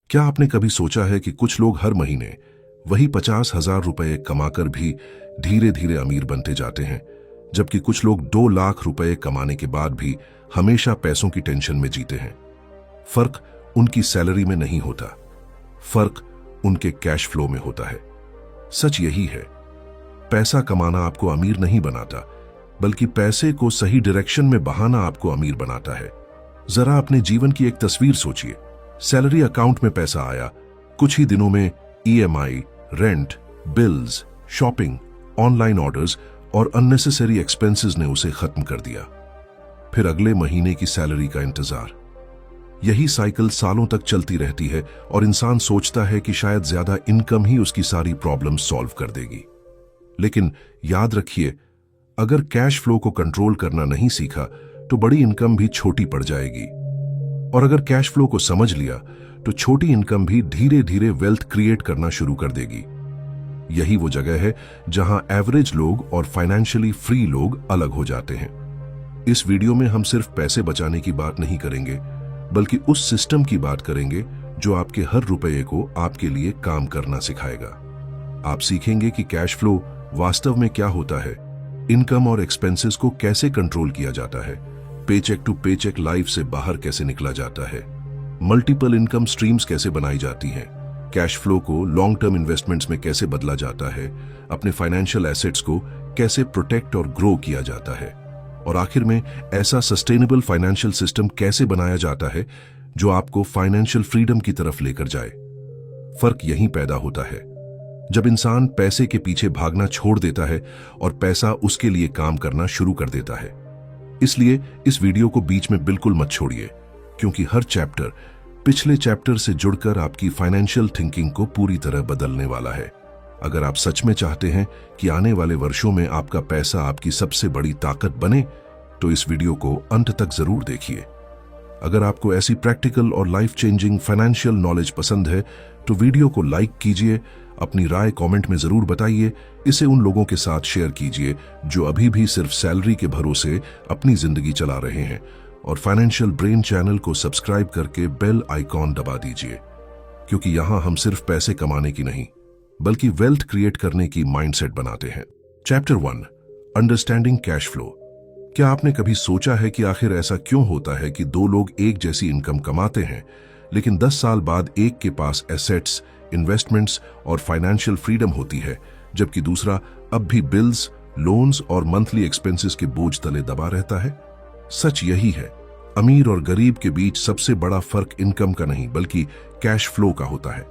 क्या आपने कभी सोचा है कि कुछ लोग हर महीने वही 50,000 रुपए कमाकर भी धीरे धीरे अमीर बनते जाते हैं, जबकि कुछ लोग 2 लाख रुपए कमाने के बाद भी हमेशा पैसों की टेंशन में जीते हैं। फर्क उनकी सैलरी में नहीं होता, फर्क उनके कैश फ्लो में होता है। सच यही है, पैसा कमाना आपको अमीर नहीं बनाता, बल्कि पैसे को सही डायरेक्शन में बहाना आपको अमीर बनाता है। जरा अपने जीवन की एक तस्वीर सोचिए। सैलरी अकाउंट में पैसा आया, कुछ ही दिनों में EMI, rent, bills, shopping, online orders और अननेसेसरी एक्सपेंसेस ने उसे खत्म कर दिया। फिर अगले महीने की सैलरी का इंतजार। यही साइकिल सालों तक चलती रहती है और इंसान सोचता है कि शायद ज्यादा इनकम ही उसकी सारी प्रॉब्लम सॉल्व कर देगी। लेकिन याद रखिए, अगर कैश फ्लो को कंट्रोल करना नहीं सीखा तो बड़ी इनकम भी छोटी पड़ जाएगी, और अगर कैश फ्लो को समझ लिया तो छोटी इनकम भी धीरे धीरे वेल्थ क्रिएट करना शुरू कर देगी। यही वो जगह है जहां एवरेज लोग और फाइनेंशियली फ्री लोग अलग हो जाते हैं। इस वीडियो में हम सिर्फ पैसे बचाने की बात नहीं करेंगे, बल्कि उस सिस्टम की बात करेंगे जो आपके हर रुपये को आपके लिए काम करना सिखाएगा। आप सीखेंगे कि कैश फ्लो वास्तव में क्या होता है, इनकम और एक्सपेंसेस को कैसे कंट्रोल किया जाता है, पेचेक टू पेचेक लाइफ से बाहर कैसे निकला जाता है, मल्टीपल इनकम स्ट्रीम्स कैसे बनाई जाती हैं, कैश फ्लो को लॉन्ग टर्म इन्वेस्टमेंट्स में कैसे बदला जाता है, अपने फाइनेंशियल एसेट्स को कैसे प्रोटेक्ट और ग्रो किया जाता है, और आखिर में ऐसा सस्टेनेबल फाइनेंशियल सिस्टम कैसे बनाया जाता है जो आपको फाइनेंशियल फ्रीडम की तरफ लेकर जाए। फर्क यहीं पैदा होता है, जब इंसान पैसे के पीछे भागना छोड़ देता है और पैसा उसके लिए काम करना शुरू कर देता है। इसलिए इस वीडियो को बीच में बिल्कुल मत छोड़िए, क्योंकि हर चैप्टर पिछले चैप्टर से जुड़कर आपकी फाइनेंशियल थिंकिंग को पूरी तरह बदलने वाला है। अगर आप सच में चाहते हैं कि आने वाले वर्षों में आपका पैसा आपकी सबसे बड़ी ताकत बने, तो इस वीडियो को अंत तक जरूर देखिए। अगर आपको ऐसी प्रैक्टिकल और लाइफ चेंजिंग फाइनेंशियल नॉलेज पसंद है तो वीडियो को लाइक कीजिए, अपनी राय कमेंट में जरूर बताइए, इसे उन लोगों के साथ शेयर कीजिए जो अभी भी सिर्फ सैलरी के भरोसे अपनी जिंदगी चला रहे हैं, और फाइनेंशियल ब्रेन चैनल को सब्सक्राइब करके बेल आइकॉन दबा दीजिए, क्योंकि यहां हम सिर्फ पैसे कमाने की नहीं बल्कि वेल्थ क्रिएट करने की माइंडसेट बनाते हैं। Chapter 1, understanding cash flow. क्या आपने कभी सोचा है कि आखिर ऐसा क्यों होता है कि 2 लोग एक जैसी इनकम कमाते हैं, लेकिन 10 साल बाद एक के पास एसेट्स, इन्वेस्टमेंट्स और फाइनेंशियल फ्रीडम होती है, जबकि दूसरा अब भी बिल्स, लोन्स और मंथली एक्सपेंसेस के बोझ तले दबा रहता है? सच यही है, अमीर और गरीब के बीच सबसे बड़ा फर्क इनकम का नहीं बल्कि कैश फ्लो का होता है।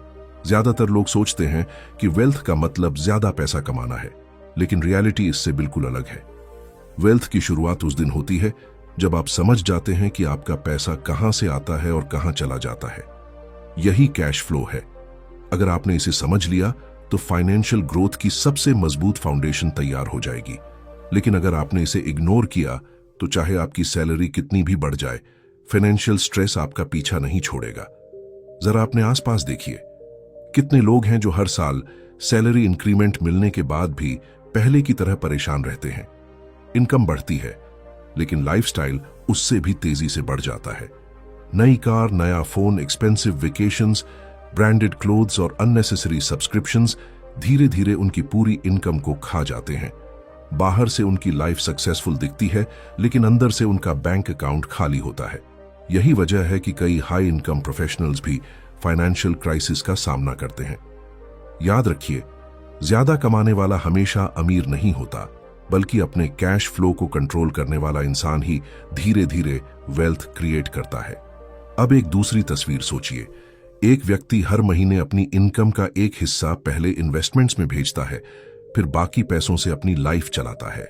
ज्यादातर लोग सोचते हैं कि वेल्थ का मतलब ज्यादा पैसा कमाना है, लेकिन रियलिटी इससे बिल्कुल अलग है। वेल्थ की शुरुआत उस दिन होती है जब आप समझ जाते हैं कि आपका पैसा कहां से आता है और कहां चला जाता है। यही कैश फ्लो है। अगर आपने इसे समझ लिया तो फाइनेंशियल ग्रोथ की सबसे मजबूत फाउंडेशन तैयार हो जाएगी। लेकिन अगर आपने इसे इग्नोर किया तो चाहे आपकी सैलरी कितनी भी बढ़ जाए, फाइनेंशियल स्ट्रेस आपका पीछा नहीं छोड़ेगा। जरा अपने आसपास देखिए, कितने लोग हैं जो हर साल सैलरी इंक्रीमेंट मिलने के बाद भी पहले की तरह परेशान रहते हैं। इनकम बढ़ती है, लेकिन लाइफस्टाइल उससे भी तेजी से बढ़ जाता है। नई कार, नया phone, expensive vacations, branded clothes और अननेसेसरी सब्सक्रिप्शंस धीरे धीरे उनकी पूरी इनकम को खा जाते हैं। बाहर से उनकी लाइफ सक्सेसफुल दिखती है, लेकिन अंदर से उनका बैंक अकाउंट खाली होता है। यही वजह है कि कई हाई इनकम प्रोफेशनल्स भी फाइनेंशियल क्राइसिस का सामना करते हैं। याद रखिए, ज्यादा कमाने वाला हमेशा अमीर नहीं होता, बल्कि अपने कैश फ्लो को कंट्रोल करने वाला इंसान ही धीरे धीरे वेल्थ क्रिएट करता है। अब एक दूसरी तस्वीर सोचिए। एक व्यक्ति हर महीने अपनी इनकम का एक हिस्सा पहले इन्वेस्टमेंट्स में भेजता है, फिर बाकी पैसों से अपनी लाइफ चलाता है।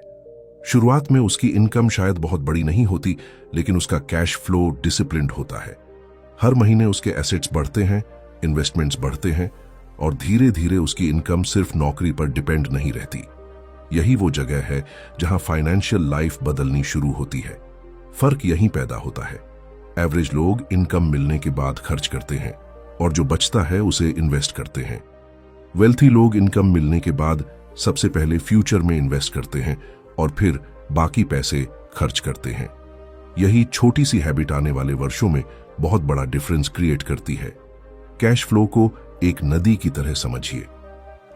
शुरुआत में उसकी इनकम शायद बहुत बड़ी नहीं होती, लेकिन उसका कैश फ्लो डिसिप्लिन्ड होता है। हर महीने उसके एसेट्स बढ़ते हैं, इन्वेस्टमेंट्स बढ़ते हैं, और धीरे धीरे उसकी इनकम सिर्फ नौकरी पर डिपेंड नहीं रहती। यही वो जगह है जहां फाइनेंशियल लाइफ बदलनी शुरू होती है। फर्क यहीं पैदा होता है। एवरेज लोग इनकम मिलने के बाद खर्च करते हैं, और जो बचता है उसे इन्वेस्ट करते हैं। वेल्थी लोग इनकम मिलने के बाद सबसे पहले फ्यूचर में इन्वेस्ट करते हैं और फिर बाकी पैसे खर्च करते हैं। यही छोटी सी हैबिट आने वाले वर्षों में बहुत बड़ा डिफरेंस क्रिएट करती है। कैश फ्लो को एक नदी की तरह समझिए।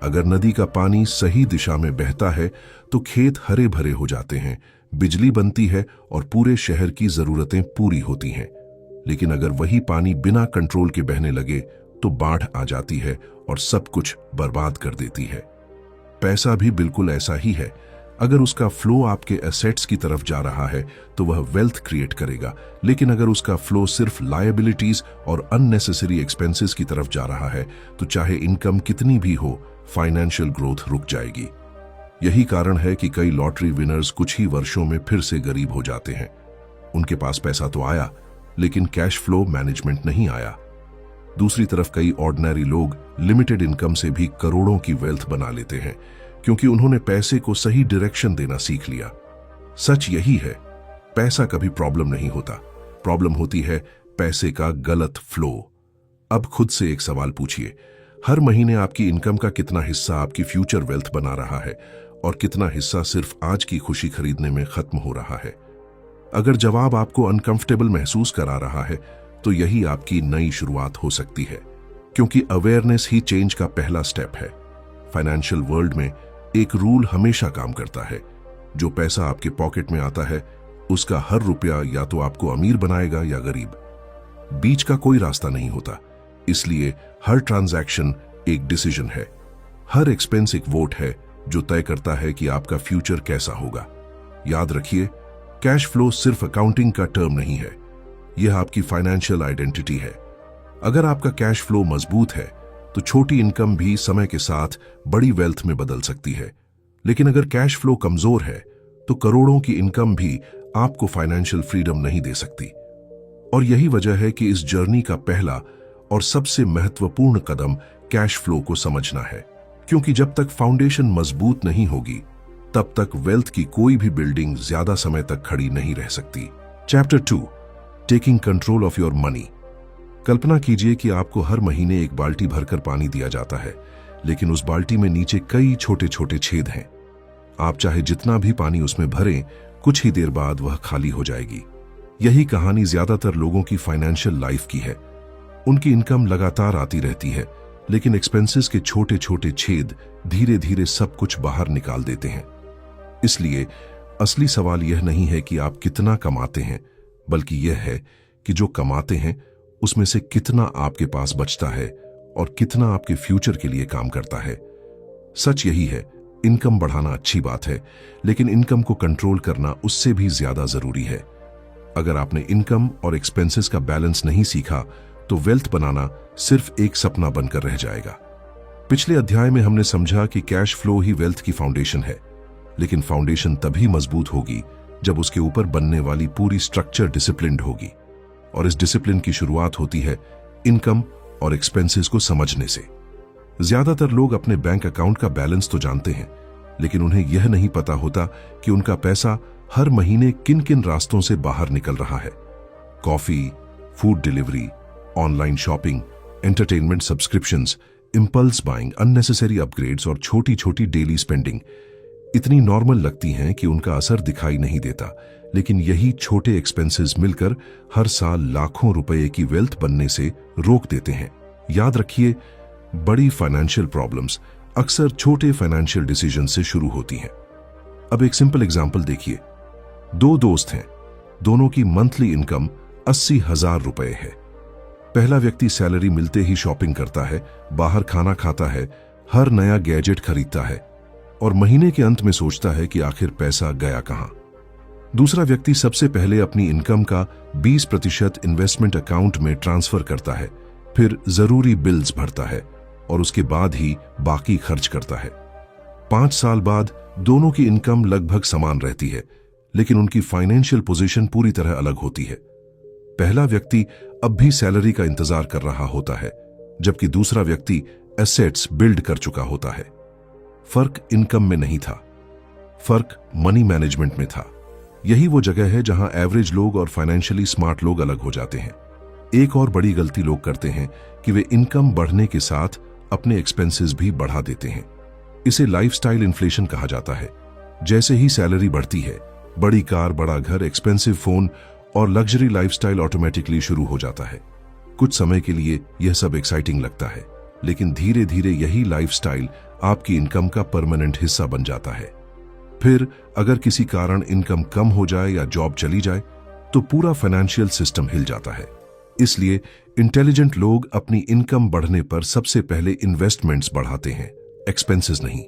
अगर नदी का पानी सही दिशा में बहता है तो खेत हरे भरे हो जाते हैं, बिजली बनती है और पूरे शहर की जरूरतें पूरी होती हैं। लेकिन अगर वही पानी बिना कंट्रोल के बहने लगे तो बाढ़ आ जाती है और सब कुछ बर्बाद कर देती है। पैसा भी बिल्कुल ऐसा ही है। अगर उसका फ्लो आपके एसेट्स की तरफ जा रहा है तो वह वेल्थ क्रिएट करेगा, लेकिन अगर उसका फ्लो सिर्फ लायबिलिटीज और अननेसेसरी एक्सपेंसेस की तरफ जा रहा है तो चाहे इनकम कितनी भी हो, फाइनेंशियल ग्रोथ रुक जाएगी। यही कारण है कि कई लॉटरी विनर्स कुछ ही वर्षों में फिर से गरीब हो जाते हैं। उनके पास पैसा तो आया, लेकिन कैश फ्लो मैनेजमेंट नहीं आया। दूसरी तरफ कई ऑर्डिनरी लोग लिमिटेड इनकम से भी करोड़ों की वेल्थ बना लेते हैं, क्योंकि उन्होंने पैसे को सही डायरेक्शन देना सीख लिया। सच यही है, पैसा कभी प्रॉब्लम नहीं होता, प्रॉब्लम होती है पैसे का गलत फ्लो। अब खुद से एक सवाल पूछिए, हर महीने आपकी इनकम का कितना हिस्सा आपकी फ्यूचर वेल्थ बना रहा है और कितना हिस्सा सिर्फ आज की खुशी खरीदने में खत्म हो रहा है? अगर जवाब आपको अनकंफर्टेबल महसूस करा रहा है तो यही आपकी नई शुरुआत हो सकती है, क्योंकि अवेयरनेस ही चेंज का पहला स्टेप है। फाइनेंशियल वर्ल्ड में एक रूल हमेशा काम करता है, जो पैसा आपके पॉकेट में आता है उसका हर रुपया या तो आपको अमीर बनाएगा या गरीब। बीच का कोई रास्ता नहीं होता। इसलिए हर ट्रांजैक्शन एक डिसीजन है, हर एक्सपेंस एक वोट है जो तय करता है कि आपका फ्यूचर कैसा होगा। याद रखिए, कैश फ्लो सिर्फ अकाउंटिंग का टर्म नहीं है, यह आपकी फाइनेंशियल आइडेंटिटी है। अगर आपका कैश फ्लो मजबूत है तो छोटी इनकम भी समय के साथ बड़ी वेल्थ में बदल सकती है, लेकिन अगर कैश फ्लो कमजोर है तो करोड़ों की इनकम भी आपको फाइनेंशियल फ्रीडम नहीं दे सकती। और यही वजह है कि इस जर्नी का पहला और सबसे महत्वपूर्ण कदम कैश फ्लो को समझना है, क्योंकि जब तक फाउंडेशन मजबूत नहीं होगी तब तक वेल्थ की कोई भी बिल्डिंग ज्यादा समय तक खड़ी नहीं रह सकती। Chapter 2, taking control of your money. कल्पना कीजिए कि आपको हर महीने एक बाल्टी भरकर पानी दिया जाता है, लेकिन उस बाल्टी में नीचे कई छोटे छोटे छेद हैं। आप चाहे जितना भी पानी उसमें भरें, कुछ ही देर बाद वह खाली हो जाएगी। यही कहानी ज्यादातर लोगों की फाइनेंशियल लाइफ की है। उनकी इनकम लगातार आती रहती है, लेकिन एक्सपेंसेस के छोटे छोटे छेद धीरे धीरे सब कुछ बाहर निकाल देते हैं। इसलिए असली सवाल यह नहीं है कि आप कितना कमाते हैं, बल्कि यह है कि जो कमाते हैं उसमें से कितना आपके पास बचता है और कितना आपके फ्यूचर के लिए काम करता है। सच यही है, इनकम बढ़ाना अच्छी बात है, लेकिन इनकम को कंट्रोल करना उससे भी ज्यादा जरूरी है। अगर आपने इनकम और एक्सपेंसेस का बैलेंस नहीं सीखा तो वेल्थ बनाना सिर्फ एक सपना बनकर रह जाएगा। पिछले अध्याय में हमने समझा कि कैश फ्लो ही वेल्थ की फाउंडेशन है, लेकिन फाउंडेशन तभी मजबूत होगी जब उसके ऊपर बनने वाली पूरी स्ट्रक्चर डिसिप्लिन्ड होगी। और इस डिसिप्लिन की शुरुआत होती है इनकम और एक्सपेंसेस को समझने से। ज्यादातर लोग अपने बैंक अकाउंट का बैलेंस तो जानते हैं, लेकिन उन्हें यह नहीं पता होता कि उनका पैसा हर महीने किन किन रास्तों से बाहर निकल रहा है। Coffee, food delivery, online shopping, entertainment subscriptions, impulse buying, unnecessary upgrades और छोटी छोटी डेली स्पेंडिंग इतनी नॉर्मल लगती हैं कि उनका असर दिखाई नहीं देता, लेकिन यही छोटे एक्सपेंसेस मिलकर हर साल लाखों रुपए की वेल्थ बनने से रोक देते हैं। याद रखिए, बड़ी फाइनेंशियल प्रॉब्लम्स अक्सर छोटे फाइनेंशियल डिसीजन से शुरू होती हैं। अब एक सिंपल एग्जांपल देखिए। दो दोस्त हैं, दोनों की मंथली इनकम 80,000 रुपए है। पहला व्यक्ति सैलरी मिलते ही शॉपिंग करता है, बाहर खाना खाता है, हर नया गैजेट खरीदता है और महीने के अंत में सोचता है कि आखिर पैसा गया कहां। दूसरा व्यक्ति सबसे पहले अपनी इनकम का 20% इन्वेस्टमेंट अकाउंट में ट्रांसफर करता है, फिर जरूरी बिल्स भरता है और उसके बाद ही बाकी खर्च करता है। 5 साल बाद दोनों की इनकम लगभग समान रहती है, लेकिन उनकी फाइनेंशियल पोजीशन पूरी तरह अलग होती है। पहला व्यक्ति अब भी सैलरी का इंतजार कर रहा होता है, जबकि दूसरा व्यक्ति एसेट्स बिल्ड कर चुका होता है। फर्क इनकम में नहीं था, फर्क मनी मैनेजमेंट में था। यही वो जगह है जहां एवरेज लोग और फाइनेंशियली स्मार्ट लोग अलग हो जाते हैं। एक और बड़ी गलती लोग करते हैं कि वे इनकम बढ़ने के साथ अपने एक्सपेंसेस भी बढ़ा देते हैं। इसे लाइफस्टाइल इन्फ्लेशन कहा जाता है। जैसे ही सैलरी बढ़ती है, बड़ी कार, बड़ा घर, एक्सपेंसिव फोन और लग्जरी लाइफस्टाइल ऑटोमेटिकली शुरू हो जाता है। कुछ समय के लिए यह सब एक्साइटिंग लगता है, लेकिन धीरे धीरे यही लाइफस्टाइल आपकी इनकम का परमानेंट हिस्सा बन जाता है। फिर अगर किसी कारण इनकम कम हो जाए या जॉब चली जाए तो पूरा फाइनेंशियल सिस्टम हिल जाता है। इसलिए इंटेलिजेंट लोग अपनी इनकम बढ़ने पर सबसे पहले इन्वेस्टमेंट्स बढ़ाते हैं, एक्सपेंसेस नहीं।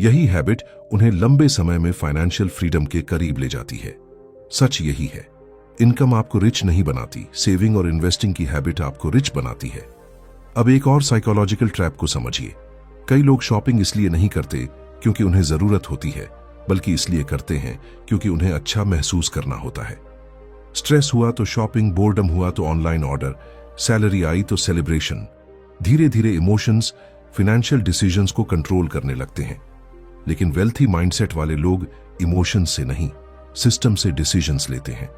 यही हैबिट उन्हें लंबे समय में फाइनेंशियल फ्रीडम के करीब ले जाती है। सच यही है, इनकम आपको रिच नहीं बनाती, सेविंग और इन्वेस्टिंग की हैबिट आपको रिच बनाती है। अब एक और साइकोलॉजिकल ट्रैप को समझिए। कई लोग शॉपिंग इसलिए नहीं करते क्योंकि उन्हें जरूरत होती है, बल्कि इसलिए करते हैं क्योंकि उन्हें अच्छा महसूस करना होता है। स्ट्रेस हुआ तो शॉपिंग, बोर्डम हुआ तो ऑनलाइन ऑर्डर, सैलरी आई तो सेलिब्रेशन। धीरे धीरे इमोशंस फाइनेंशियल डिसीजंस को कंट्रोल करने लगते हैं। लेकिन वेल्थी माइंडसेट वाले लोग इमोशंस से नहीं, सिस्टम से डिसीजंस लेते हैं।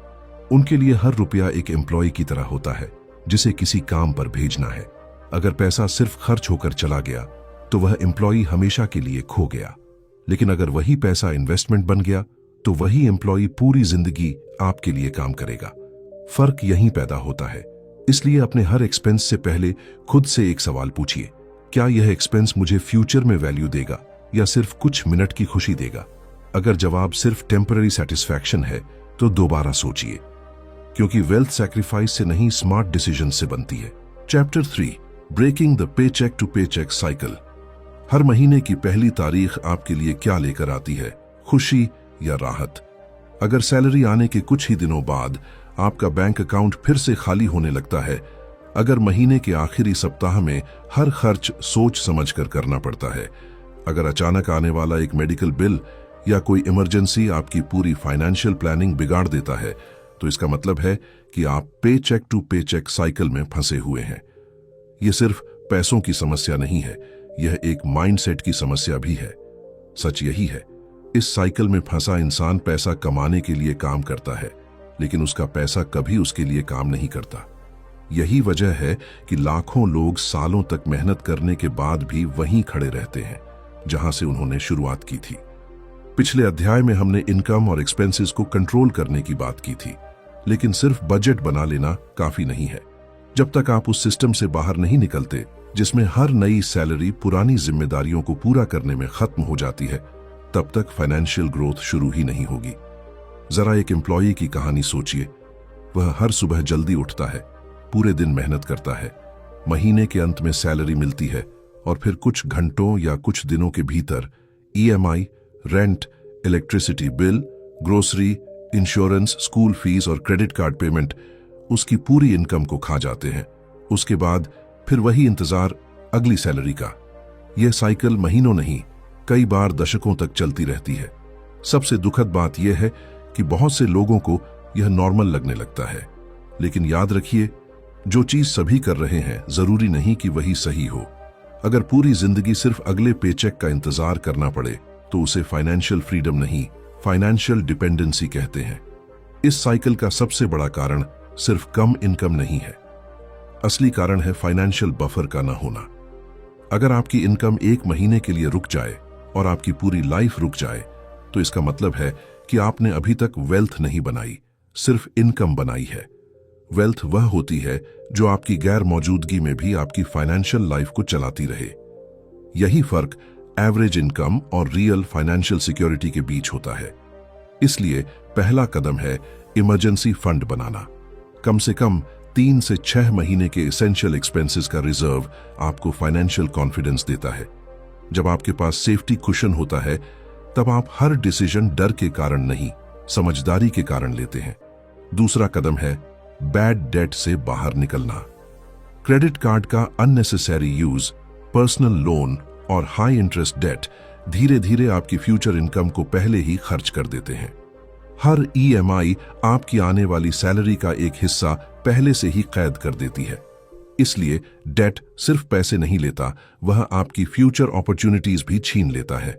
उनके लिए हर रुपया एक एम्प्लॉय की तरह होता है जिसे किसी काम पर भेजना है। अगर पैसा सिर्फ खर्च होकर चला गया तो वह एम्प्लॉय हमेशा के लिए खो गया, लेकिन अगर वही पैसा इन्वेस्टमेंट बन गया तो वही एम्प्लॉय पूरी जिंदगी आपके लिए काम करेगा। फर्क यहीं पैदा होता है। इसलिए अपने हर एक्सपेंस से पहले खुद से एक सवाल पूछिए, क्या यह एक्सपेंस मुझे फ्यूचर में वैल्यू देगा या सिर्फ कुछ मिनट की खुशी देगा? अगर जवाब सिर्फ टेम्पररी सेटिस्फैक्शन है तो दोबारा सोचिए, क्योंकि वेल्थ सैक्रिफाइस से नहीं, स्मार्ट डिसीजन से बनती है। Chapter 3, breaking the paycheck to paycheck cycle. हर महीने की पहली तारीख आपके लिए क्या लेकर आती है, खुशी या राहत? अगर सैलरी आने के कुछ ही दिनों बाद आपका बैंक अकाउंट फिर से खाली होने लगता है, अगर महीने के आखिरी सप्ताह में हर खर्च सोच समझकर करना पड़ता है, अगर अचानक आने वाला एक मेडिकल बिल या कोई इमरजेंसी आपकी पूरी फाइनेंशियल प्लानिंग बिगाड़ देता है, तो इसका मतलब है कि आप पे चेक टू पे चेक साइकिल में फंसे हुए हैं। यह सिर्फ पैसों की समस्या नहीं है, यह एक माइंडसेट की समस्या भी है। सच यही है, इस साइकिल में फंसा इंसान पैसा कमाने के लिए काम करता है, लेकिन उसका पैसा कभी उसके लिए काम नहीं करता। यही वजह है कि लाखों लोग सालों तक मेहनत करने के बाद भी वहीं खड़े रहते हैं जहां से उन्होंने शुरुआत की थी। पिछले अध्याय में हमने इनकम और एक्सपेंसेस को कंट्रोल करने की बात की थी, लेकिन सिर्फ बजट बना लेना काफी नहीं है। जब तक आप उस सिस्टम से बाहर नहीं निकलते जिसमें हर नई सैलरी पुरानी जिम्मेदारियों को पूरा करने में खत्म हो जाती है, तब तक फाइनेंशियल ग्रोथ शुरू ही नहीं होगी। जरा एक एम्प्लॉय की कहानी सोचिए। वह हर सुबह जल्दी उठता है, पूरे दिन मेहनत करता है, महीने के अंत में सैलरी मिलती है और फिर कुछ घंटों या कुछ दिनों के भीतर EMI, rent, electricity bill, grocery, insurance, school fees और क्रेडिट कार्ड पेमेंट उसकी पूरी इनकम को खा जाते हैं। उसके बाद फिर वही इंतजार अगली सैलरी का। यह साइकिल महीनों नहीं, कई बार दशकों तक चलती रहती है। सबसे दुखद बात यह है कि बहुत से लोगों को यह नॉर्मल लगने लगता है, लेकिन याद रखिए, जो चीज सभी कर रहे हैं जरूरी नहीं कि वही सही हो। अगर पूरी जिंदगी सिर्फ अगले पेचेक का इंतजार करना पड़े तो उसे फाइनेंशियल फ्रीडम नहीं, फाइनेंशियल डिपेंडेंसी कहते हैं। इस साइकिल का सबसे बड़ा कारण सिर्फ कम इनकम नहीं है, असली कारण है फाइनेंशियल बफर का ना होना। अगर आपकी इनकम एक महीने के लिए रुक जाए और आपकी पूरी लाइफ रुक जाए, तो इसका मतलब है कि आपने अभी तक वेल्थ नहीं बनाई, सिर्फ इनकम बनाई है। वेल्थ वह होती है जो आपकी गैर मौजूदगी में भी आपकी फाइनेंशियल लाइफ को चलाती रहे। यही फर्क एवरेज इनकम और रियल फाइनेंशियल सिक्योरिटी के बीच होता है। इसलिए पहला कदम है इमरजेंसी फंड बनाना। कम से कम 3 से 6 महीने के एसेंशियल एक्सपेंसेस का रिजर्व आपको फाइनेंशियल कॉन्फिडेंस देता है। जब आपके पास सेफ्टी कुशन होता है, तब आप हर डिसीजन डर के कारण नहीं, समझदारी के कारण लेते हैं। दूसरा कदम है बैड डेट से बाहर निकलना। क्रेडिट कार्ड का अननेसेसरी यूज, पर्सनल लोन और हाई इंटरेस्ट डेट धीरे धीरे आपकी फ्यूचर इनकम को पहले ही खर्च कर देते हैं। हर ईएमआई आपकी आने वाली सैलरी का एक हिस्सा पहले से ही कैद कर देती है। इसलिए डेट सिर्फ पैसे नहीं लेता, वह आपकी फ्यूचर अपॉर्चुनिटीज भी छीन लेता है।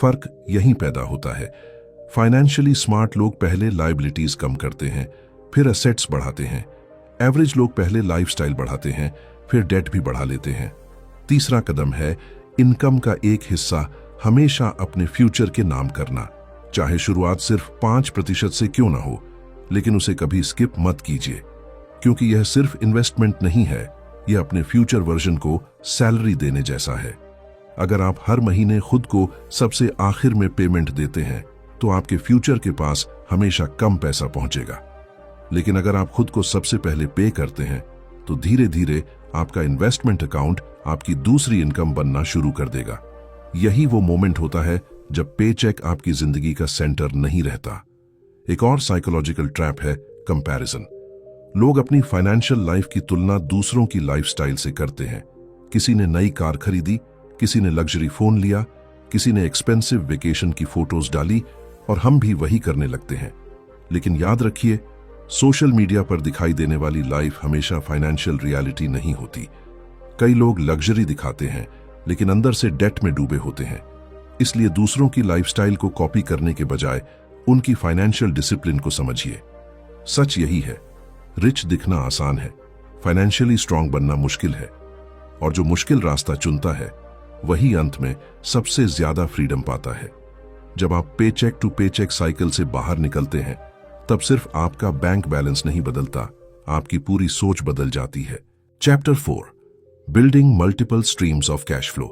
फर्क यहीं पैदा होता है। फाइनेंशियली स्मार्ट लोग पहले लायबिलिटीज कम करते हैं, फिर असेट्स बढ़ाते हैं। एवरेज लोग पहले लाइफस्टाइल बढ़ाते हैं, फिर डेट भी बढ़ा लेते हैं। तीसरा कदम है इनकम का एक हिस्सा हमेशा अपने फ्यूचर के नाम करना। चाहे शुरुआत सिर्फ 5% से क्यों ना हो, लेकिन उसे कभी स्किप मत कीजिए। क्योंकि यह सिर्फ इन्वेस्टमेंट नहीं है, यह अपने फ्यूचर वर्जन को सैलरी देने जैसा है। अगर आप हर महीने खुद को सबसे आखिर में पेमेंट देते हैं तो आपके फ्यूचर के पास हमेशा कम पैसा पहुंचेगा। लेकिन अगर आप खुद को सबसे पहले पे करते हैं तो धीरे धीरे आपका इन्वेस्टमेंट अकाउंट आपकी दूसरी इनकम बनना शुरू कर देगा। यही वो मोमेंट होता है जब पेचेक आपकी जिंदगी का सेंटर नहीं रहता। एक और साइकोलॉजिकल ट्रैप है कंपैरिजन। लोग अपनी फाइनेंशियल लाइफ की तुलना दूसरों की लाइफस्टाइल से करते हैं। किसी ने नई कार खरीदी, किसी ने लग्जरी फोन लिया, किसी ने एक्सपेंसिव वेकेशन की फोटोज डाली और हम भी वही करने लगते हैं। लेकिन याद रखिए, सोशल मीडिया पर दिखाई देने वाली लाइफ हमेशा फाइनेंशियल रियलिटी नहीं होती। कई लोग लग्जरी दिखाते हैं लेकिन अंदर से डेट में डूबे होते हैं। इसलिए दूसरों की लाइफस्टाइल को कॉपी करने के बजाय उनकी फाइनेंशियल डिसिप्लिन को समझिए। सच यही है, रिच दिखना आसान है, फाइनेंशियली स्ट्रांग बनना मुश्किल है। और जो मुश्किल रास्ता चुनता है वही अंत में सबसे ज्यादा फ्रीडम पाता है। जब आप पेचेक टू पेचेक साइकिल से बाहर निकलते हैं तब सिर्फ आपका बैंक बैलेंस नहीं बदलता, आपकी पूरी सोच बदल जाती है। Chapter 4, building multiple streams of cash flow.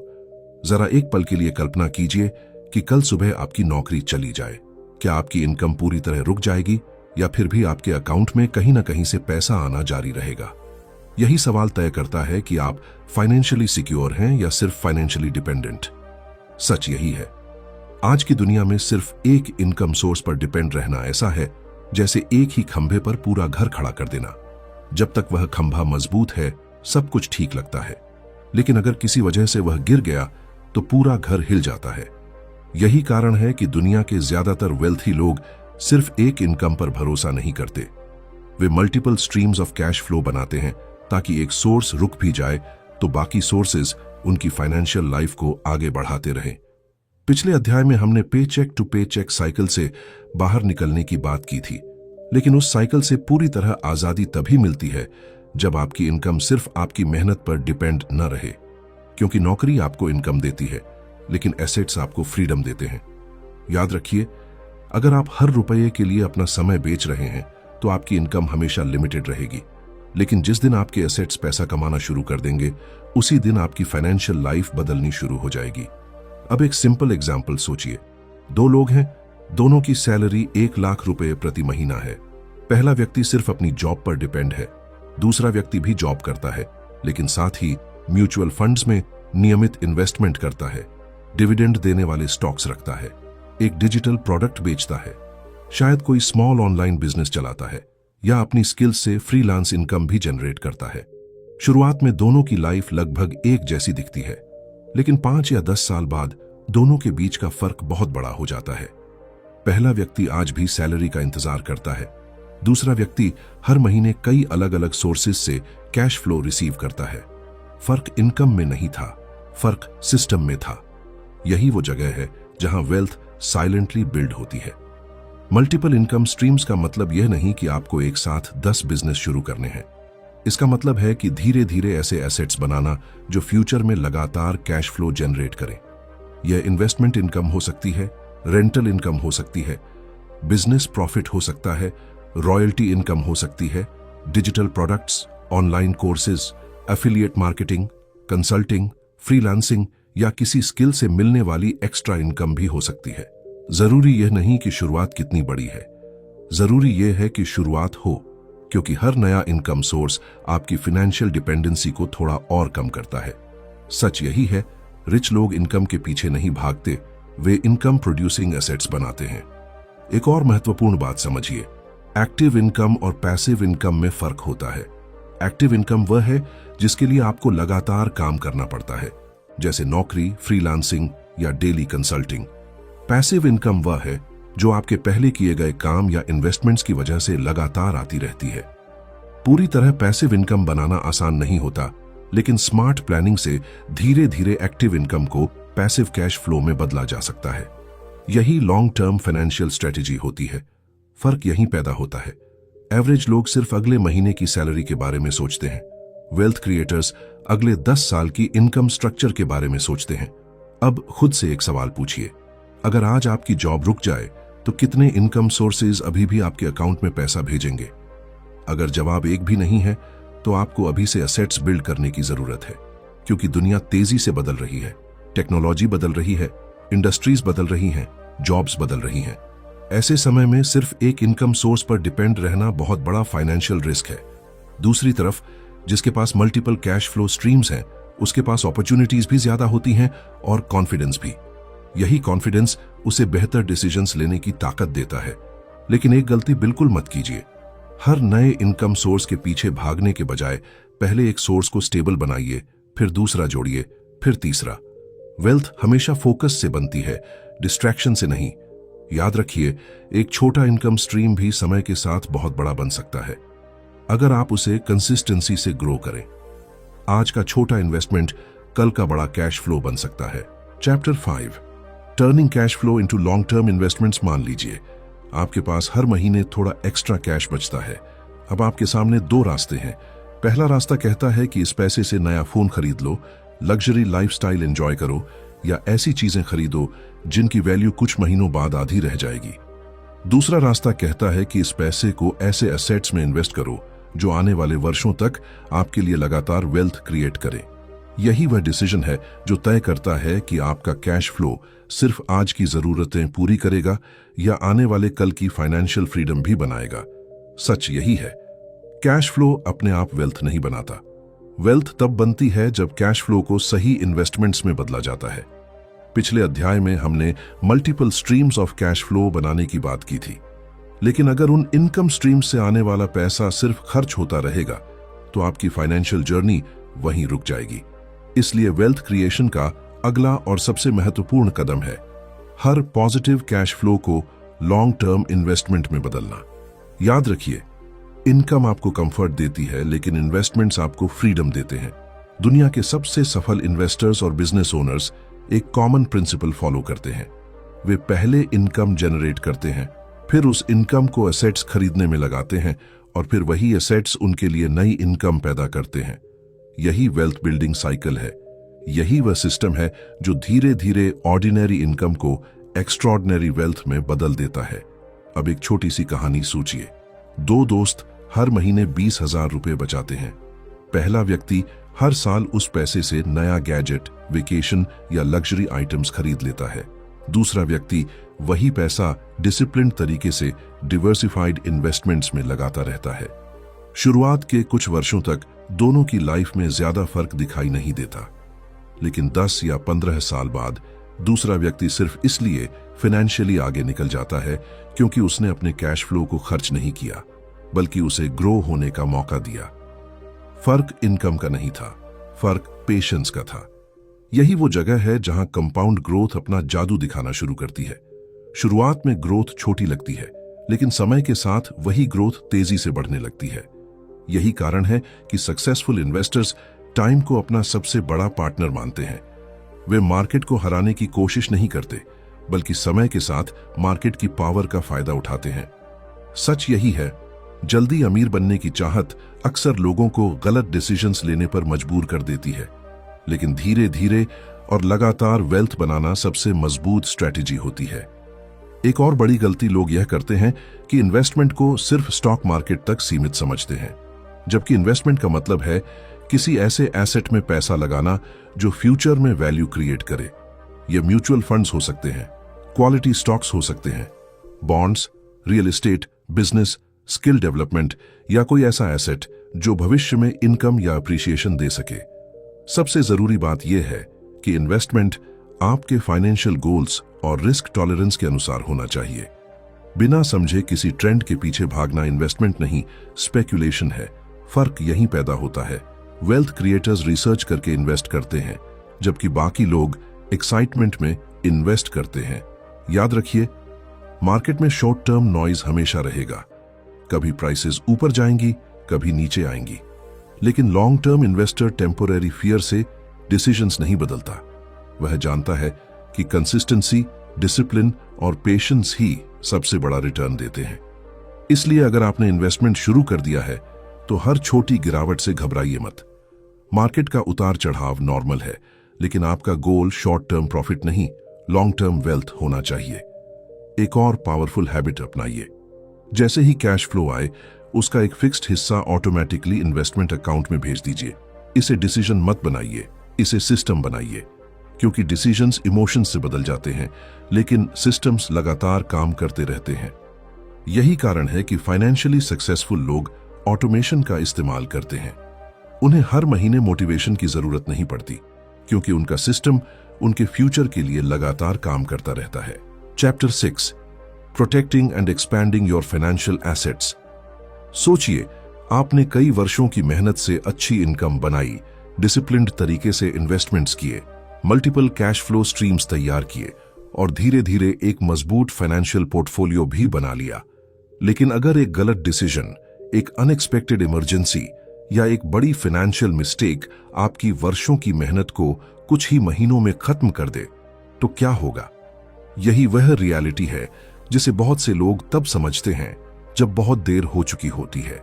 जरा एक पल के लिए कल्पना कीजिए कि कल सुबह आपकी नौकरी चली जाए। क्या आपकी इनकम पूरी तरह रुक जाएगी या फिर भी आपके अकाउंट में कहीं ना कहीं से पैसा आना जारी रहेगा? यही सवाल तय करता है कि आप फाइनेंशियली सिक्योर हैं या सिर्फ फाइनेंशियली डिपेंडेंट। सच यही है, आज की दुनिया में सिर्फ एक इनकम सोर्स पर डिपेंड रहना ऐसा है जैसे एक ही खंभे पर पूरा घर खड़ा कर देना। जब तक वह खंभा मजबूत है सब कुछ ठीक लगता है, लेकिन अगर किसी वजह से वह गिर गया तो पूरा घर हिल जाता है। यही कारण है कि दुनिया के ज्यादातर वेल्थी लोग सिर्फ एक इनकम पर भरोसा नहीं करते। वे multiple streams of cash flow बनाते हैं ताकि एक सोर्स रुक भी जाए तो बाकी सोर्सेज उनकी फाइनेंशियल लाइफ को आगे बढ़ाते रहें। पिछले अध्याय में हमने पेचेक टू पेचेक साइकिल से बाहर निकलने की बात की थी, लेकिन उस साइकिल से पूरी तरह आजादी तभी मिलती है जब आपकी इनकम सिर्फ आपकी मेहनत पर डिपेंड न रहे। क्योंकि नौकरी आपको इनकम देती है लेकिन एसेट्स आपको फ्रीडम देते हैं। याद रखिए, अगर आप हर रुपये के लिए अपना समय बेच रहे हैं तो आपकी इनकम हमेशा लिमिटेड रहेगी। लेकिन जिस दिन आपके एसेट्स पैसा कमाना शुरू कर देंगे उसी दिन आपकी फाइनेंशियल लाइफ बदलनी शुरू हो जाएगी। अब एक सिंपल एग्जाम्पल सोचिए। दो लोग हैं, दोनों की सैलरी 1 लाख रुपए प्रति महीना है। पहला व्यक्ति सिर्फ अपनी जॉब पर डिपेंड है, दूसरा व्यक्ति भी जॉब करता है लेकिन साथ ही म्यूचुअल फंड्स में नियमित इन्वेस्टमेंट करता है, डिविडेंड देने वाले स्टॉक्स रखता है, एक डिजिटल प्रोडक्ट बेचता है, शायद कोई स्मॉल ऑनलाइन बिजनेस चलाता है या अपनी स्किल्स से फ्रीलांस इनकम भी जनरेट करता है। शुरुआत में दोनों की लाइफ लगभग एक जैसी दिखती है, लेकिन 5 या 10 साल बाद दोनों के बीच का फर्क बहुत बड़ा हो जाता है। पहला व्यक्ति आज भी सैलरी का इंतजार करता है, दूसरा व्यक्ति हर महीने कई अलग अलग सोर्सेज से कैश फ्लो रिसीव करता है। फर्क इनकम में नहीं था, फर्क सिस्टम में था। यही वो जगह है जहां वेल्थ साइलेंटली बिल्ड होती है। मल्टीपल इनकम स्ट्रीम्स का मतलब यह नहीं कि आपको एक साथ 10 बिजनेस शुरू करने हैं। इसका मतलब है कि धीरे धीरे ऐसे एसेट्स बनाना जो फ्यूचर में लगातार कैश फ्लो जनरेट करें। यह इन्वेस्टमेंट इनकम हो सकती है, रेंटल इनकम हो सकती है, बिजनेस प्रॉफिट हो सकता है, रॉयल्टी इनकम हो सकती है, digital products, online courses, affiliate marketing, consulting, freelancing या किसी स्किल से मिलने वाली एक्स्ट्रा इनकम भी हो सकती है। जरूरी यह नहीं कि शुरुआत कितनी बड़ी है, जरूरी यह है कि शुरुआत हो, क्योंकि हर नया इनकम सोर्स आपकी फाइनेंशियल डिपेंडेंसी को थोड़ा और कम करता है। सच यही है, रिच लोग इनकम के पीछे नहीं भागते, वे इनकम प्रोड्यूसिंग एसेट्स बनाते हैं। एक और महत्वपूर्ण बात समझिए, एक्टिव इनकम और पैसिव इनकम में फर्क होता है। एक्टिव इनकम वह है जिसके लिए आपको लगातार काम करना पड़ता है, जैसे नौकरी, फ्रीलांसिंग या डेली कंसल्टिंग। पैसिव इनकम वह है जो आपके पहले किए गए काम या इन्वेस्टमेंट्स की वजह से लगातार आती रहती है। पूरी तरह पैसिव इनकम बनाना आसान नहीं होता, लेकिन स्मार्ट प्लानिंग से धीरे धीरे एक्टिव इनकम को पैसिव कैश फ्लो में बदला जा सकता है। यही लॉन्ग टर्म फाइनेंशियल स्ट्रेटेजी होती है। फर्क यहीं पैदा होता है। एवरेज लोग सिर्फ अगले महीने की सैलरी के बारे में सोचते हैं, वेल्थ क्रिएटर्स अगले 10 साल की इनकम स्ट्रक्चर के बारे में सोचते हैं। अब खुद से एक सवाल पूछिए, अगर आज आपकी जॉब रुक जाए तो कितने इनकम सोर्सेज अभी भी आपके अकाउंट में पैसा भेजेंगे? अगर जवाब एक भी नहीं है, तो आपको अभी से एसेट्स बिल्ड करने की जरूरत है, क्योंकि दुनिया तेजी से बदल रही है, टेक्नोलॉजी बदल रही है, इंडस्ट्रीज बदल रही हैं, जॉब्स बदल रही हैं। ऐसे समय में सिर्फ एक इनकम सोर्स पर डिपेंड रहना बहुत बड़ा फाइनेंशियल रिस्क है। दूसरी तरफ जिसके पास मल्टीपल कैश फ्लो स्ट्रीम्स हैं, उसके पास अपॉर्चुनिटीज भी ज्यादा होती हैं और कॉन्फिडेंस भी। यही कॉन्फिडेंस उसे बेहतर डिसीजंस लेने की ताकत देता है। लेकिन एक गलती बिल्कुल मत कीजिए। हर नए इनकम सोर्स के पीछे भागने के बजाय पहले एक सोर्स को स्टेबल बनाइए, फिर दूसरा जोड़िए, फिर तीसरा। वेल्थ हमेशा फोकस से बनती है, डिस्ट्रैक्शन से नहीं। याद रखिए, एक छोटा इनकम स्ट्रीम भी समय के साथ बहुत बड़ा बन सकता है, अगर आप उसे कंसिस्टेंसी से ग्रो करें। आज का छोटा इन्वेस्टमेंट कल का बड़ा कैश फ्लो बन सकता है। Chapter 5, turning cash flow into long term investments. मान लीजिए आपके पास हर महीने थोड़ा एक्स्ट्रा कैश बचता है। अब आपके सामने दो रास्ते हैं। पहला रास्ता कहता है कि इस पैसे से नया फोन खरीद लो, लग्जरी लाइफस्टाइल एंजॉय करो, या ऐसी चीजें खरीदो जिनकी वैल्यू कुछ महीनों बाद आधी रह जाएगी। दूसरा रास्ता कहता है कि इस पैसे को ऐसे एसेट्स में इन्वेस्ट करो जो आने वाले वर्षों तक आपके लिए लगातार वेल्थ क्रिएट करें। यही वह डिसीजन है जो तय करता है कि आपका कैश फ्लो सिर्फ आज की जरूरतें पूरी करेगा या आने वाले कल की फाइनेंशियल फ्रीडम भी बनाएगा। सच यही है, कैश फ्लो अपने आप वेल्थ नहीं बनाता। वेल्थ तब बनती है जब कैश फ्लो को सही इन्वेस्टमेंट्स में बदला जाता है। पिछले अध्याय में हमने multiple streams of cash flow बनाने की बात की थी, लेकिन अगर उन इनकम स्ट्रीम से आने वाला पैसा सिर्फ खर्च होता रहेगा तो आपकी फाइनेंशियल जर्नी वहीं रुक जाएगी। इसलिए वेल्थ क्रिएशन का अगला और सबसे महत्वपूर्ण कदम है हर पॉजिटिव कैश फ्लो को लॉन्ग टर्म इन्वेस्टमेंट में बदलना। याद रखिए, इनकम आपको कंफर्ट देती है, लेकिन इन्वेस्टमेंट्स आपको फ्रीडम देते हैं। दुनिया के सबसे सफल इन्वेस्टर्स और बिजनेस ओनर्स एक कॉमन प्रिंसिपल फॉलो करते हैं। वे पहले इनकम जनरेट करते हैं, फिर उस इनकम को एसेट्स खरीदने में लगाते हैं और फिर वही एसेट्स उनके लिए नई इनकम पैदा करते हैं। यही वेल्थ बिल्डिंग साइकिल है। यही वह सिस्टम है जो धीरे धीरे ऑर्डिनरी इनकम को एक्स्ट्रॉर्डिनरी वेल्थ में बदल देता है। अब एक छोटी सी कहानी सोचिए। दो दोस्त हर महीने 20,000 रुपए बचाते हैं। पहला व्यक्ति हर साल उस पैसे से नया गैजेट, वेकेशन या लग्जरी आइटम्स खरीद लेता है। दूसरा व्यक्ति वही पैसा डिसिप्लिन्ड तरीके से डिवर्सिफाइड इन्वेस्टमेंट्स में लगाता रहता है। शुरुआत के कुछ वर्षों तक दोनों की लाइफ में ज्यादा फर्क दिखाई नहीं देता, लेकिन 10 या 15 साल बाद दूसरा व्यक्ति सिर्फ इसलिए फाइनेंशियली आगे निकल जाता है क्योंकि उसने अपने कैश फ्लो को खर्च नहीं किया, बल्कि उसे ग्रो होने का मौका दिया। फर्क इनकम का नहीं था, फर्क पेशेंस का था। यही वो जगह है जहां कंपाउंड ग्रोथ अपना जादू दिखाना शुरू करती है। शुरुआत में ग्रोथ छोटी लगती है, लेकिन समय के साथ वही ग्रोथ तेजी से बढ़ने लगती है। यही कारण है कि सक्सेसफुल इन्वेस्टर्स टाइम को अपना सबसे बड़ा पार्टनर मानते हैं। वे मार्केट को हराने की कोशिश नहीं करते, बल्कि समय के साथ मार्केट की पावर का फायदा उठाते हैं। सच यही है, जल्दी अमीर बनने की चाहत अक्सर लोगों को गलत डिसीजंस लेने पर मजबूर कर देती है, लेकिन धीरे धीरे और लगातार वेल्थ बनाना सबसे मजबूत स्ट्रेटेजी होती है। एक और बड़ी गलती लोग यह करते हैं कि इन्वेस्टमेंट को सिर्फ स्टॉक मार्केट तक सीमित समझते हैं, जबकि इन्वेस्टमेंट का मतलब है किसी ऐसे एसेट में पैसा लगाना जो फ्यूचर में वैल्यू क्रिएट करे। ये म्यूचुअल फंड्स हो सकते हैं, क्वालिटी स्टॉक्स हो सकते हैं, bonds, real estate, business, skill development या कोई ऐसा एसेट जो भविष्य में इनकम या अप्रिसिएशन दे सके। सबसे जरूरी बात यह है कि इन्वेस्टमेंट आपके फाइनेंशियल गोल्स और रिस्क टॉलरेंस के अनुसार होना चाहिए। बिना समझे किसी ट्रेंड के पीछे भागना इन्वेस्टमेंट नहीं, स्पेक्यूलेशन है। फर्क यहीं पैदा होता है। वेल्थ क्रिएटर्स रिसर्च करके इन्वेस्ट करते हैं, जबकि बाकी लोग एक्साइटमेंट में इन्वेस्ट करते हैं। याद रखिए, मार्केट में शॉर्ट टर्म नॉइज हमेशा रहेगा। कभी प्राइसेस ऊपर जाएंगी, कभी नीचे आएंगी, लेकिन long term investor temporary fear से डिसीजंस नहीं बदलता। वह जानता है कि कंसिस्टेंसी, डिसिप्लिन और पेशेंस ही सबसे बड़ा रिटर्न देते हैं। इसलिए अगर आपने इन्वेस्टमेंट शुरू कर दिया है तो हर छोटी गिरावट से घबराइए मत। मार्केट का उतार चढ़ाव नॉर्मल है, लेकिन आपका गोल शॉर्ट टर्म प्रॉफिट नहीं, लॉन्ग टर्म वेल्थ होना चाहिए। एक और पावरफुल हैबिट अपनाइए। जैसे ही कैश फ्लो आए, उसका एक फिक्स्ड हिस्सा ऑटोमेटिकली इन्वेस्टमेंट अकाउंट में भेज दीजिए। इसे डिसीजन मत बनाइए, इसे सिस्टम बनाइए, क्योंकि डिसीजंस इमोशन से बदल जाते हैं, लेकिन सिस्टम्स लगातार काम करते रहते हैं। यही कारण है कि फाइनेंशियली सक्सेसफुल लोग ऑटोमेशन का इस्तेमाल करते हैं। उन्हें हर महीने मोटिवेशन की जरूरत नहीं पड़ती, क्योंकि उनका सिस्टम उनके फ्यूचर के लिए लगातार काम करता रहता है। Chapter 6, protecting and expanding your financial assets. सोचिए, आपने कई वर्षों की मेहनत से अच्छी इनकम बनाई, डिसिप्लिन्ड तरीके से इन्वेस्टमेंट्स किए, मल्टीपल कैश फ्लो स्ट्रीम्स तैयार किए और धीरे धीरे एक मजबूत फाइनेंशियल पोर्टफोलियो भी बना लिया। लेकिन अगर एक गलत डिसीजन, एक अनएक्सपेक्टेड इमरजेंसी या एक बड़ी फाइनेंशियल मिस्टेक आपकी वर्षों की मेहनत को कुछ ही महीनों में खत्म कर दे, तो क्या होगा? यही वह रियलिटी है जिसे बहुत से लोग तब समझते हैं जब बहुत देर हो चुकी होती है।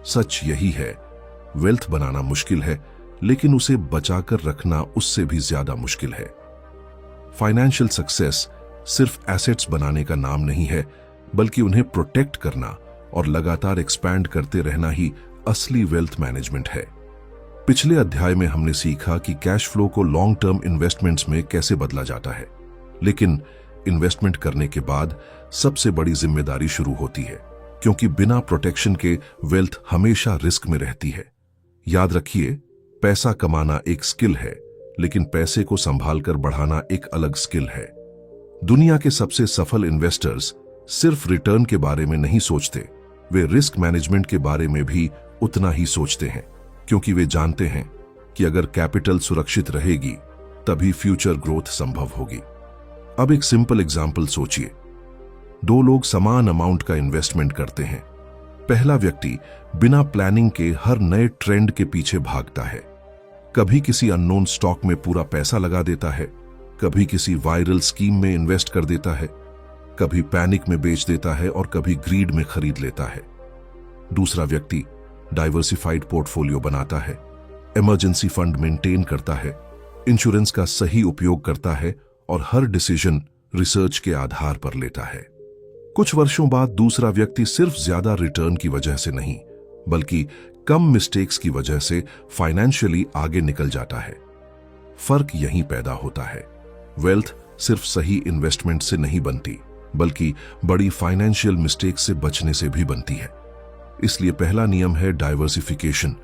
सच यही है, वेल्थ बनाना मुश्किल है, लेकिन उसे बचाकर रखना उससे भी ज्यादा मुश्किल है। फाइनेंशियल सक्सेस सिर्फ एसेट्स बनाने का नाम नहीं है, बल्कि उन्हें प्रोटेक्ट करना और लगातार एक्सपैंड करते रहना ही असली वेल्थ मैनेजमेंट है। पिछले अध्याय में हमने सीखा कि कैश फ्लो को लॉन्ग टर्म इन्वेस्टमेंट्स में कैसे बदला जाता है, लेकिन इन्वेस्टमेंट करने के बाद सबसे बड़ी जिम्मेदारी शुरू होती है, क्योंकि बिना प्रोटेक्शन के वेल्थ हमेशा रिस्क में रहती है। याद रखिए, पैसा कमाना एक स्किल है, लेकिन पैसे को संभालकर बढ़ाना एक अलग स्किल है। दुनिया के सबसे सफल इन्वेस्टर्स सिर्फ रिटर्न के बारे में नहीं सोचते, वे रिस्क मैनेजमेंट के बारे में भी उतना ही सोचते हैं, क्योंकि वे जानते हैं कि अगर कैपिटल सुरक्षित रहेगी तभी फ्यूचर ग्रोथ संभव होगी। अब एक सिंपल एग्जाम्पल सोचिए। दो लोग समान अमाउंट का इन्वेस्टमेंट करते हैं। पहला व्यक्ति बिना प्लानिंग के हर नए ट्रेंड के पीछे भागता है। कभी किसी अननोन स्टॉक में पूरा पैसा लगा देता है, कभी किसी वायरल स्कीम में इन्वेस्ट कर देता है, कभी पैनिक में बेच देता है और कभी ग्रीड में खरीद लेता है। दूसरा व्यक्ति डाइवर्सिफाइड पोर्टफोलियो बनाता है, इमरजेंसी फंड मेंटेन करता है, इंश्योरेंस का सही उपयोग करता है और हर डिसीजन रिसर्च के आधार पर लेता है। कुछ वर्षों बाद दूसरा व्यक्ति सिर्फ ज्यादा रिटर्न की वजह से नहीं, बल्कि कम मिस्टेक्स की वजह से फाइनेंशियली आगे निकल जाता है। फर्क यहीं पैदा होता है। वेल्थ सिर्फ सही इन्वेस्टमेंट से नहीं बनती, बल्कि बड़ी फाइनेंशियल मिस्टेक से बचने से भी बनती है। इसलिए पहला नियम है डाइवर्सिफिकेशन।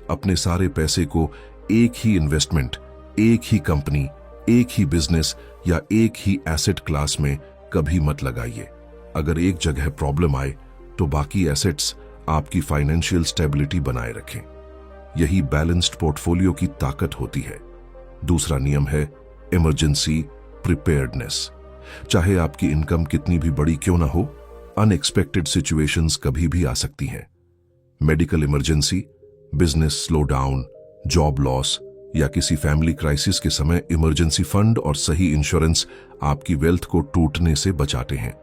अपने सारे पैसे को एक ही इन्वेस्टमेंट, एक ही कंपनी, एक ही बिजनेस या एक ही एसेट क्लास में कभी मत लगाइए। अगर एक जगह प्रॉब्लम आए तो बाकी एसेट्स आपकी फाइनेंशियल स्टेबिलिटी बनाए रखें। यही बैलेंस्ड पोर्टफोलियो की ताकत होती है। दूसरा नियम है इमरजेंसी प्रिपेयर्डनेस। चाहे आपकी इनकम कितनी भी बड़ी क्यों ना हो, अनएक्सपेक्टेड सिचुएशंस कभी भी आ सकती हैं। Medical emergency, business slowdown, job loss या किसी फैमिली क्राइसिस के समय इमरजेंसी फंड और सही इंश्योरेंस आपकी वेल्थ को टूटने से बचाते हैं।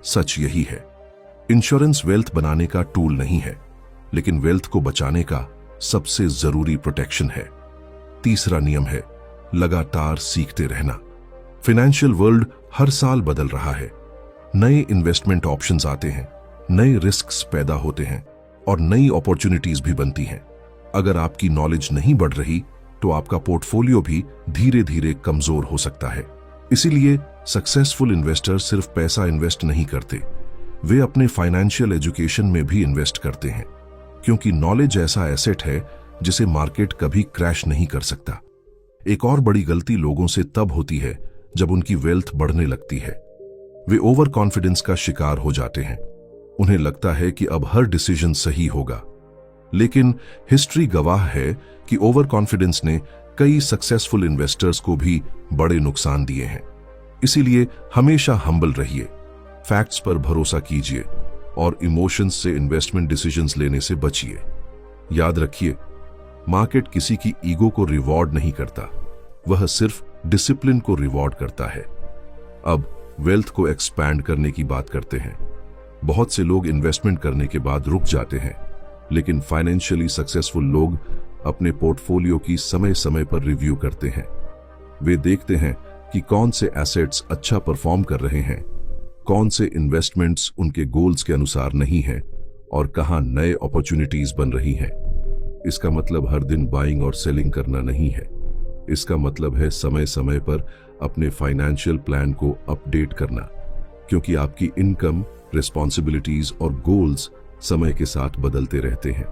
सच यही है, इंश्योरेंस वेल्थ बनाने का टूल नहीं है, लेकिन वेल्थ को बचाने का सबसे जरूरी प्रोटेक्शन है। तीसरा नियम है लगातार सीखते रहना। फाइनेंशियल वर्ल्ड हर साल बदल रहा है। नए इन्वेस्टमेंट ऑप्शंस आते हैं, नए रिस्क्स पैदा होते हैं और नई अपॉर्चुनिटीज भी बनती हैं। अगर आपकी नॉलेज नहीं बढ़ रही तो आपका पोर्टफोलियो भी धीरे धीरे कमजोर हो सकता है। इसीलिए सक्सेसफुल इन्वेस्टर सिर्फ पैसा इन्वेस्ट नहीं करते, वे अपने फाइनेंशियल एजुकेशन में भी इन्वेस्ट करते हैं, क्योंकि नॉलेज ऐसा एसेट है जिसे मार्केट कभी क्रैश नहीं कर सकता। एक और बड़ी गलती लोगों से तब होती है जब उनकी वेल्थ बढ़ने लगती है। वे ओवर कॉन्फिडेंस का शिकार हो जाते हैं। उन्हें लगता है कि अब हर डिसीजन सही होगा, लेकिन हिस्ट्री गवाह है कि ओवर कॉन्फिडेंस ने कई सक्सेसफुल इन्वेस्टर्स को भी बड़े नुकसान दिए हैं। इसीलिए हमेशा हम्बल रहिए, फैक्ट्स पर भरोसा कीजिए और इमोशंस से इन्वेस्टमेंट डिसीजंस लेने से बचिए। याद रखिए, मार्केट किसी की ईगो को रिवॉर्ड नहीं करता, वह सिर्फ डिसिप्लिन को रिवॉर्ड करता है। अब वेल्थ को एक्सपैंड करने की बात करते हैं। बहुत से लोग इन्वेस्टमेंट करने के बाद रुक जाते हैं, लेकिन फाइनेंशियली सक्सेसफुल लोग अपने पोर्टफोलियो की समय समय पर रिव्यू करते हैं। वे देखते हैं कि कौन से एसेट्स अच्छा परफॉर्म कर रहे हैं, कौन से इन्वेस्टमेंट्स उनके गोल्स के अनुसार नहीं हैं और कहां नए अपॉर्चुनिटीज बन रही हैं। इसका मतलब हर दिन बाइंग और सेलिंग करना नहीं है। इसका मतलब है समय समय पर अपने फाइनेंशियल प्लान को अपडेट करना, क्योंकि आपकी इनकम, रिस्पॉन्सिबिलिटीज और गोल्स समय के साथ बदलते रहते हैं।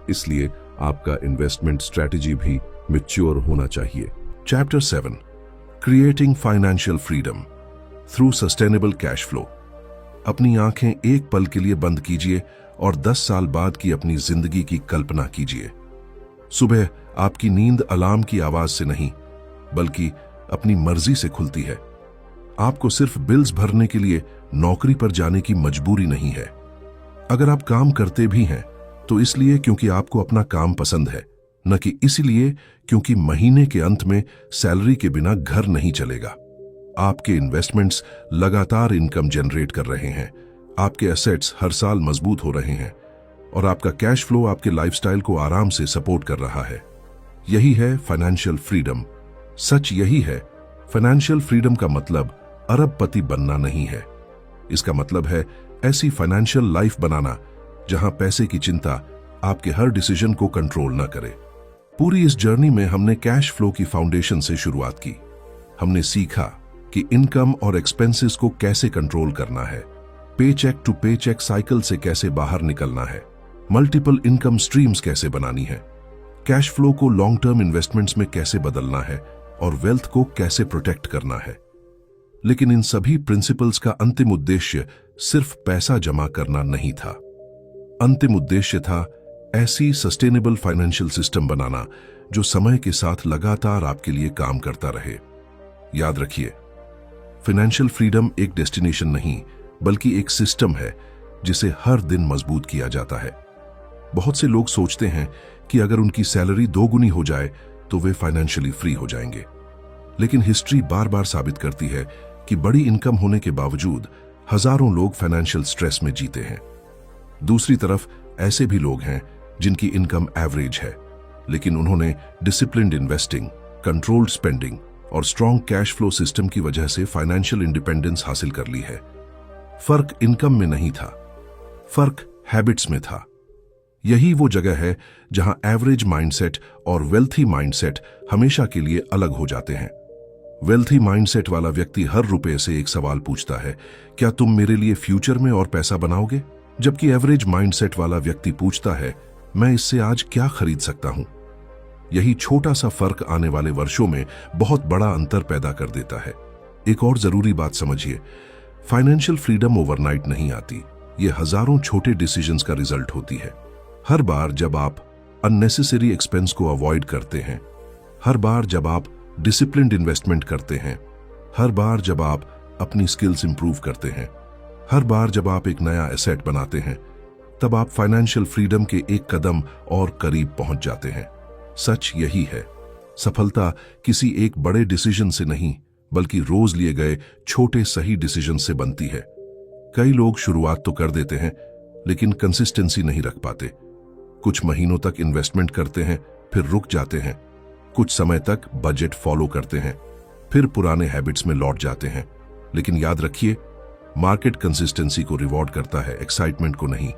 इसलिए आपका इन्वेस्टमेंट स्ट्रैटेजी भी मैच्योर होना चाहिए। Chapter 7, creating financial freedom through sustainable cash flow. अपनी आंखें एक पल के लिए बंद कीजिए और 10 साल बाद की अपनी जिंदगी की कल्पना कीजिए। सुबह आपकी नींद अलार्म की आवाज से नहीं, बल्कि अपनी मर्जी से खुलती है। आपको सिर्फ बिल्स भरने के लिए नौकरी पर जाने की मजबूरी नहीं है। अगर आप काम करते भी हैं तो इसलिए क्योंकि आपको अपना काम पसंद है, न कि इसलिए क्योंकि महीने के अंत में सैलरी के बिना घर नहीं चलेगा। आपके इन्वेस्टमेंट्स लगातार इनकम जनरेट कर रहे हैं, आपके एसेट्स हर साल मजबूत हो रहे हैं और आपका कैश फ्लो आपके लाइफस्टाइल को आराम से सपोर्ट कर रहा है। यही है फाइनेंशियल फ्रीडम। सच यही है, फाइनेंशियल फ्रीडम का मतलब अरबपति बनना नहीं है। इसका मतलब है ऐसी फाइनेंशियल लाइफ बनाना जहां पैसे की चिंता आपके हर डिसीजन को कंट्रोल न करे। पूरी इस जर्नी में हमने कैश फ्लो की फाउंडेशन से शुरुआत की। हमने सीखा कि इनकम और एक्सपेंसेस को कैसे कंट्रोल करना है, पे चेक टू पे चेक साइकिल से कैसे बाहर निकलना है, मल्टीपल इनकम स्ट्रीम्स कैसे बनानी है, कैश फ्लो को लॉन्ग टर्म इन्वेस्टमेंट्स में कैसे बदलना है और वेल्थ को कैसे प्रोटेक्ट करना है। लेकिन इन सभी प्रिंसिपल्स का अंतिम उद्देश्य सिर्फ पैसा जमा करना नहीं था। अंतिम उद्देश्य था ऐसी सस्टेनेबल फाइनेंशियल सिस्टम बनाना जो समय के साथ लगातार आपके लिए काम करता रहे। याद रखिए, फाइनेंशियल फ्रीडम एक डेस्टिनेशन नहीं, बल्कि एक सिस्टम है जिसे हर दिन मजबूत किया जाता है। बहुत से लोग सोचते हैं कि अगर उनकी सैलरी 2 गुनी हो जाए तो वे फाइनेंशियली फ्री हो जाएंगे। लेकिन हिस्ट्री बार बार साबित करती है कि बड़ी इनकम होने के बावजूद हजारों लोग फाइनेंशियल स्ट्रेस में जीते हैं। दूसरी तरफ ऐसे भी लोग हैं जिनकी इनकम एवरेज है, लेकिन उन्होंने डिसिप्लिन्ड इन्वेस्टिंग, कंट्रोल्ड स्पेंडिंग और स्ट्रॉन्ग कैश फ्लो सिस्टम की वजह से फाइनेंशियल इंडिपेंडेंस हासिल कर ली है। फर्क इनकम में नहीं था, फर्क हैबिट्स में था। यही वो जगह है जहां एवरेज माइंडसेट और वेल्थी माइंडसेट हमेशा के लिए अलग हो जाते हैं। वेल्थी माइंडसेट वाला व्यक्ति हर रुपए से एक सवाल पूछता है, क्या तुम मेरे लिए फ्यूचर में और पैसा बनाओगे? जबकि एवरेज माइंडसेट वाला व्यक्ति पूछता है, मैं इससे आज क्या खरीद सकता हूं? यही छोटा सा फर्क आने वाले वर्षों में बहुत बड़ा अंतर पैदा कर देता है। एक और जरूरी बात समझिए, फाइनेंशियल फ्रीडम ओवरनाइट नहीं आती। ये हजारों छोटे डिसीजंस का रिजल्ट होती है। हर बार जब आप अननेसेसरी एक्सपेंस को अवॉइड करते हैं, हर बार जब आप डिसिप्लिन्ड इन्वेस्टमेंट करते हैं, हर बार जब आप अपनी स्किल्स इंप्रूव करते हैं, हर बार जब आप एक नया एसेट बनाते हैं, तब आप फाइनेंशियल फ्रीडम के एक कदम और करीब पहुंच जाते हैं। सच यही है, सफलता किसी एक बड़े डिसीजन से नहीं, बल्कि रोज लिए गए छोटे सही डिसीजन से बनती है। कई लोग शुरुआत तो कर देते हैं, लेकिन कंसिस्टेंसी नहीं रख पाते। कुछ महीनों तक इन्वेस्टमेंट करते हैं, फिर रुक जाते हैं। कुछ समय तक बजट फॉलो करते हैं, फिर पुराने हैबिट्स में लौट जाते हैं। लेकिन याद रखिए, मार्केट कंसिस्टेंसी को रिवॉर्ड करता है, एक्साइटमेंट को नहीं।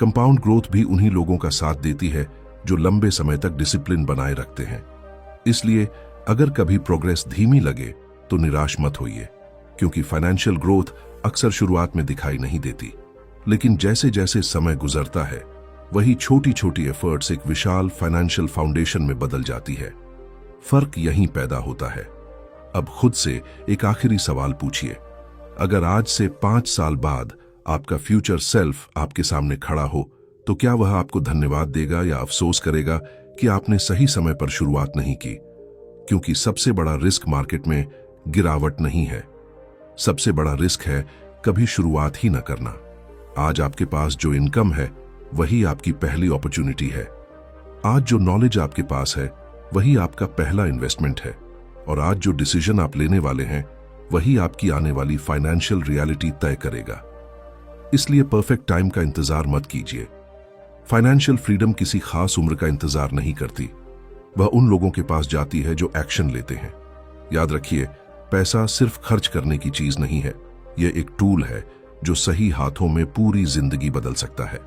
कंपाउंड ग्रोथ भी उन्हीं लोगों का साथ देती है जो लंबे समय तक डिसिप्लिन बनाए रखते हैं। इसलिए अगर कभी प्रोग्रेस धीमी लगे तो निराश मत होइए, क्योंकि फाइनेंशियल ग्रोथ अक्सर शुरुआत में दिखाई नहीं देती, लेकिन जैसे जैसे समय गुजरता है वही छोटी छोटी एफर्ट्स एक विशाल फाइनेंशियल फाउंडेशन में बदल जाती है। फर्क यहीं पैदा होता है। अब खुद से एक आखिरी सवाल पूछिए, अगर आज से 5 साल बाद आपका फ्यूचर सेल्फ आपके सामने खड़ा हो, तो क्या वह आपको धन्यवाद देगा या अफसोस करेगा कि आपने सही समय पर शुरुआत नहीं की? क्योंकि सबसे बड़ा रिस्क मार्केट में गिरावट नहीं है, सबसे बड़ा रिस्क है कभी शुरुआत ही न करना। आज आपके पास जो इनकम है वही आपकी पहली अपॉर्चुनिटी है। आज जो नॉलेज आपके पास है वही आपका पहला इन्वेस्टमेंट है, और आज जो डिसीजन आप लेने वाले हैं वही आपकी आने वाली फाइनेंशियल रियलिटी तय करेगा। इसलिए परफेक्ट टाइम का इंतजार मत कीजिए। फाइनेंशियल फ्रीडम किसी खास उम्र का इंतजार नहीं करती, वह उन लोगों के पास जाती है जो एक्शन लेते हैं। याद रखिए, पैसा सिर्फ खर्च करने की चीज नहीं है, यह एक टूल है जो सही हाथों में पूरी जिंदगी बदल सकता है।